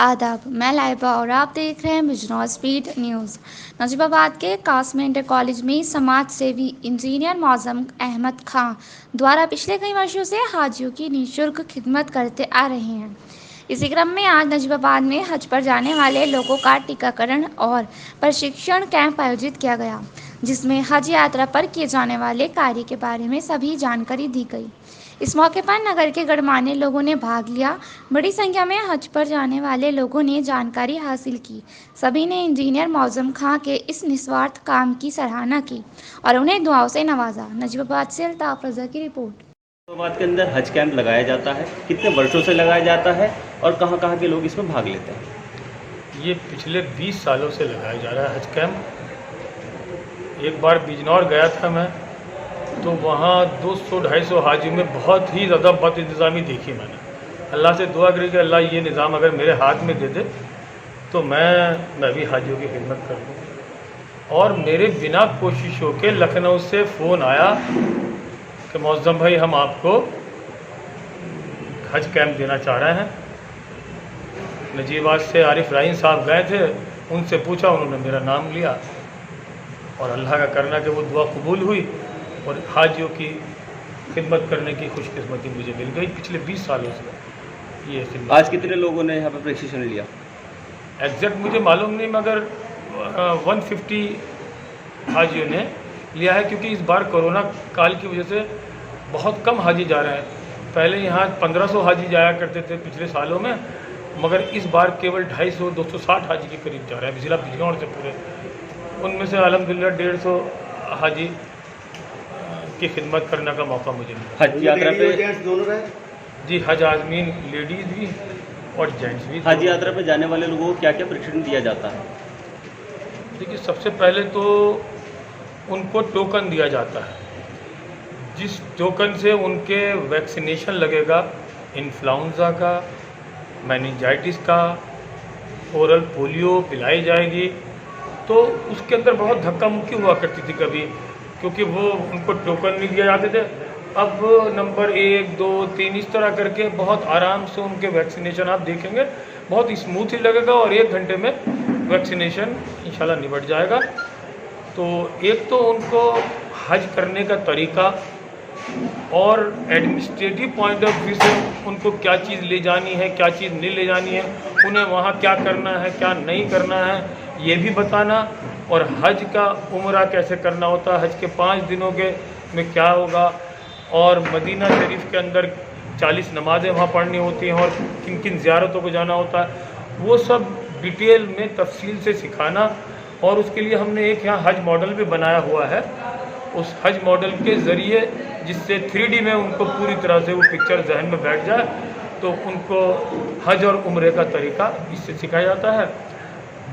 आदाब, मैं लाइबा और आप देख रहे हैं बिजनौर स्पीड न्यूज़। नजीबाबाद के कासमी इंटर कॉलेज में समाज सेवी इंजीनियर मौज़म अहमद खां द्वारा पिछले कई वर्षों से हाजियों की निःशुल्क खिदमत करते आ रहे हैं। इसी क्रम में आज नजीबाबाद में हज पर जाने वाले लोगों का टीकाकरण और प्रशिक्षण कैंप आयोजित किया गया, जिसमें हज यात्रा पर किए जाने वाले कार्य के बारे में सभी जानकारी दी गई। इस मौके पर नगर के गणमान्य लोगों ने भाग लिया। बड़ी संख्या में हज पर जाने वाले लोगों ने जानकारी हासिल की। सभी ने इंजीनियर मौज़म खां के इस निस्वार्थ काम की सराहना की और उन्हें दुआओं से नवाजा। नजीबाबाद से अल्ताफ रज़ा की रिपोर्ट। नजीबाबाद के अंदर हज कैंप लगाया जाता है, कितने वर्षों से लगाया जाता है और कहाँ के लोग इसमें भाग लेते हैं? ये पिछले 20 सालों से लगाया जा रहा है हज कैंप। एक बार बिजनौर गया था मैं, तो वहाँ 200-250 हाजियों में बहुत ही ज़्यादा बदइंतज़ामी देखी मैंने। अल्लाह से दुआ करी कि अल्लाह ये निज़ाम अगर मेरे हाथ में दे दे तो मैं भी हाजियों की खिदमत कर दूँ। और मेरे बिना कोशिशों के लखनऊ से फ़ोन आया कि मौज़म भाई हम आपको हज कैंप देना चाह रहे हैं। नजीबाबाद से आरिफ राइन साहब गए थे, उनसे पूछा, उन्होंने मेरा नाम लिया और अल्लाह का करना कि वो दुआ कबूल हुई और हाजियों की खिदमत करने की खुशकिस्मती मुझे मिल गई। पिछले 20 सालों से ये खिदमत। आज कितने लोगों ने यहाँ पर प्रशिक्षण लिया? एग्जैक्ट मुझे मालूम नहीं, मगर 150 हाजियों ने लिया है, क्योंकि इस बार कोरोना काल की वजह से बहुत कम हाजी जा रहे हैं। पहले यहाँ 1500 हाजी जाया करते थे पिछले सालों में, मगर इस बार केवल 250-260 हाजी के करीब जा रहे हैं जिला बिजनौर से पूरे। उनमें से अल्हम्दुलिल्लाह 150 हाजी की खिदमत करने का मौका मुझे मिला। हज यात्रा पे दोनों रहे? जी, हज आज़मीन लेडीज़ भी और जेंट्स भी। हज यात्रा पे जाने वाले लोगों को क्या क्या प्रशिक्षण दिया जाता है? देखिए, सबसे पहले तो उनको टोकन दिया जाता है, जिस टोकन से उनके वैक्सीनेशन लगेगा, इन्फ्लुएंजा का, मेनिंजाइटिस का, ओरल पोलियो पिलाई जाएगी। तो उसके अंदर बहुत धक्का मुक्की हुआ करती थी कभी, क्योंकि वो उनको टोकन नहीं दिए जाते थे। अब नंबर 1, 2, 3 इस तरह करके बहुत आराम से उनके वैक्सीनेशन आप देखेंगे, बहुत स्मूथ ही लगेगा और 1 घंटे में वैक्सीनेशन इंशाल्लाह निपट जाएगा। तो एक तो उनको हज करने का तरीका और एडमिनिस्ट्रेटिव पॉइंट ऑफ व्यू से उनको क्या चीज़ ले जानी है, क्या चीज़ नहीं ले जानी है, उन्हें वहाँ क्या करना है, क्या नहीं करना है, ये भी बताना। और हज का उम्रा कैसे करना होता है, हज के 5 दिनों के में क्या होगा, और मदीना शरीफ के अंदर 40 नमाज़ें वहाँ पढ़नी होती हैं और किन किन ज़ियारतों को जाना होता है, वो सब डिटेल में तफसील से सिखाना। और उसके लिए हमने एक यहाँ हज मॉडल भी बनाया हुआ है। उस हज मॉडल के ज़रिए, जिससे 3D में उनको पूरी तरह से वो पिक्चर जहन में बैठ जाए, तो उनको हज और उम्रे का तरीका इससे सिखाया जाता है।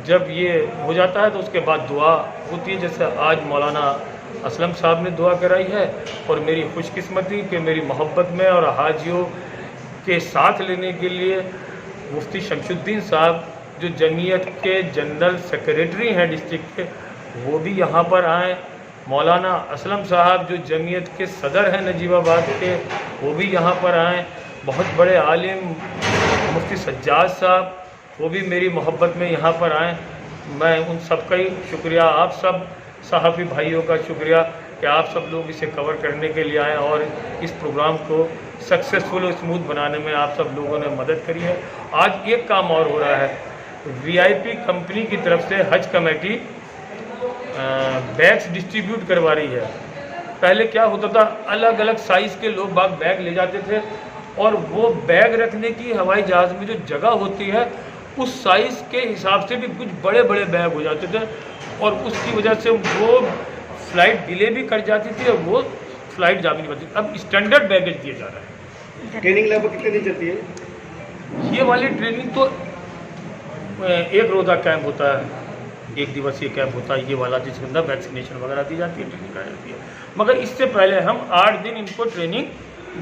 जब ये हो जाता है तो उसके बाद दुआ होती है, जैसे आज मौलाना असलम साहब ने दुआ कराई है। और मेरी खुशकिस्मती कि मेरी मोहब्बत में और हाजियों के साथ लेने के लिए मुफ्ती शमशुद्दीन साहब, जो जमीयत के जनरल सेक्रेटरी हैं डिस्ट्रिक्ट के, वो भी यहाँ पर आए। मौलाना असलम साहब जो जमीयत के सदर हैं नजीबाबाद के, वो भी यहाँ पर आए। बहुत बड़े आलिम मुफ्ती सज्जाद साहब, वो भी मेरी मोहब्बत में यहाँ पर आए। मैं उन सब का ही शुक्रिया, आप सब सहाफ़ी भाइयों का शुक्रिया कि आप सब लोग इसे कवर करने के लिए आए और इस प्रोग्राम को सक्सेसफुल और स्मूथ बनाने में आप सब लोगों ने मदद करी है। आज एक काम और हो रहा है, VIP कंपनी की तरफ से हज कमेटी बैग्स डिस्ट्रीब्यूट करवा रही है। पहले क्या होता था, अलग अलग साइज़ के लोग बाग बैग ले जाते थे और वो बैग रखने की हवाई जहाज़ में जो जगह होती है, उस साइज़ के हिसाब से भी कुछ बड़े बड़े बैग हो जाते थे और उसकी वजह से वो फ़्लाइट डिले भी कर जाती थी और वो फ़्लाइट जा भी नहीं पाती। अब स्टैंडर्ड बैगेज दिया जा रहा है। ट्रेनिंग लगभग कितने दिन चलती है? ये वाली ट्रेनिंग तो 1 रोज़ा कैंप होता है, 1 दिवसीय कैंप होता है ये वाला, जिसके अंदर वैक्सीनेशन वगैरह दी जाती है, ट्रेनिंग कराई जाती है। मगर इससे पहले हम 8 दिन इनको ट्रेनिंग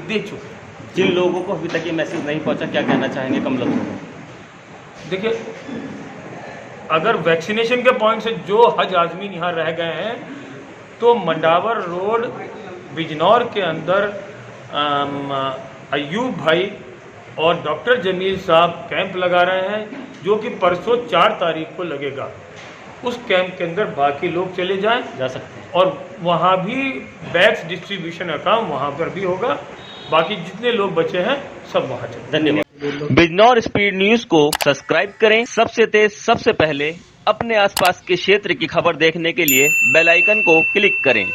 दे चुके हैं। जिन लोगों को अभी तक ये मैसेज नहीं पहुंचा, क्या कहना चाहेंगे कम लोगों को? देखिए, अगर वैक्सीनेशन के पॉइंट से जो हज आज़मीन यहाँ रह गए हैं, तो मंडावर रोड बिजनौर के अंदर अयूब भाई और डॉक्टर जमील साहब कैंप लगा रहे हैं, जो कि परसों 4 तारीख को लगेगा। उस कैंप के अंदर बाकी लोग चले जाएं जा सकते हैं। और वहाँ भी बैग्स डिस्ट्रीब्यूशन का काम वहाँ पर भी होगा। बाकी जितने लोग बचे हैं सब वहाँ चले। धन्यवाद। बिजनौर स्पीड न्यूज को सब्सक्राइब करें। सबसे तेज सबसे पहले अपने आसपास के क्षेत्र की खबर देखने के लिए बेल आइकन को क्लिक करें।